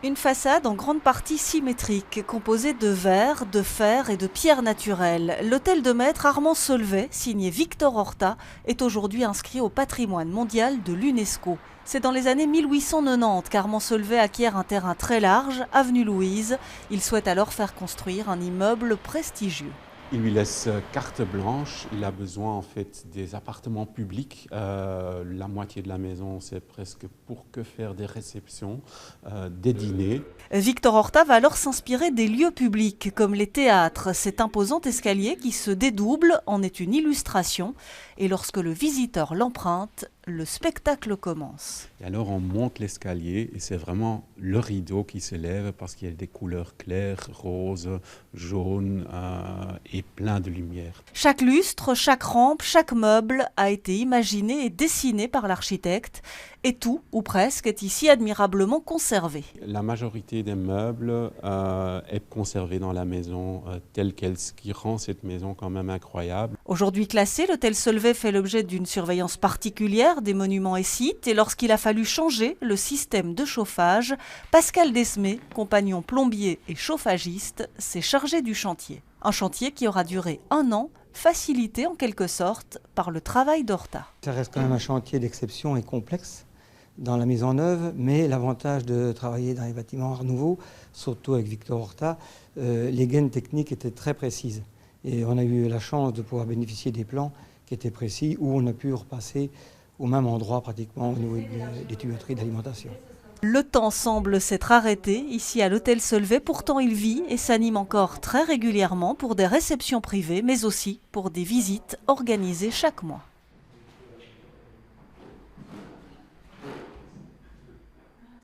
Une façade en grande partie symétrique, composée de verre, de fer et de pierres naturelles. L'hôtel de maître Armand Solvay, signé Victor Horta, est aujourd'hui inscrit au patrimoine mondial de l'UNESCO. C'est dans les années 1890 qu'Armand Solvay acquiert un terrain très large, avenue Louise. Il souhaite alors faire construire un immeuble prestigieux. Il lui laisse carte blanche, il a besoin en fait des appartements publics. La moitié de la maison, c'est presque pour que faire des réceptions, des dîners. Victor Horta va alors s'inspirer des lieux publics comme les théâtres. Cet imposant escalier qui se dédouble en est une illustration. Et lorsque le visiteur l'emprunte, le spectacle commence. Et alors on monte l'escalier et c'est vraiment le rideau qui s'élève parce qu'il y a des couleurs claires, roses, jaunes et plein de lumière. Chaque lustre, chaque rampe, chaque meuble a été imaginé et dessiné par l'architecte. Et tout, ou presque, est ici admirablement conservé. La majorité des meubles est conservée dans la maison telle qu'elle, ce qui rend cette maison quand même incroyable. Aujourd'hui classé, l'hôtel Solvay fait l'objet d'une surveillance particulière des monuments et sites. Et lorsqu'il a fallu changer le système de chauffage, Pascal Desmé, compagnon plombier et chauffagiste, s'est chargé du chantier. Un chantier qui aura duré 1 an, facilité en quelque sorte par le travail d'Horta. Ça reste quand même un chantier d'exception et complexe dans la mise en œuvre, mais l'avantage de travailler dans les bâtiments Art Nouveau, surtout avec Victor Horta, les gaines techniques étaient très précises. Et on a eu la chance de pouvoir bénéficier des plans qui étaient précis, où on a pu repasser au même endroit pratiquement au niveau des tuyauteries d'alimentation. Le temps semble s'être arrêté ici à l'hôtel Solvay, pourtant il vit et s'anime encore très régulièrement pour des réceptions privées, mais aussi pour des visites organisées chaque mois.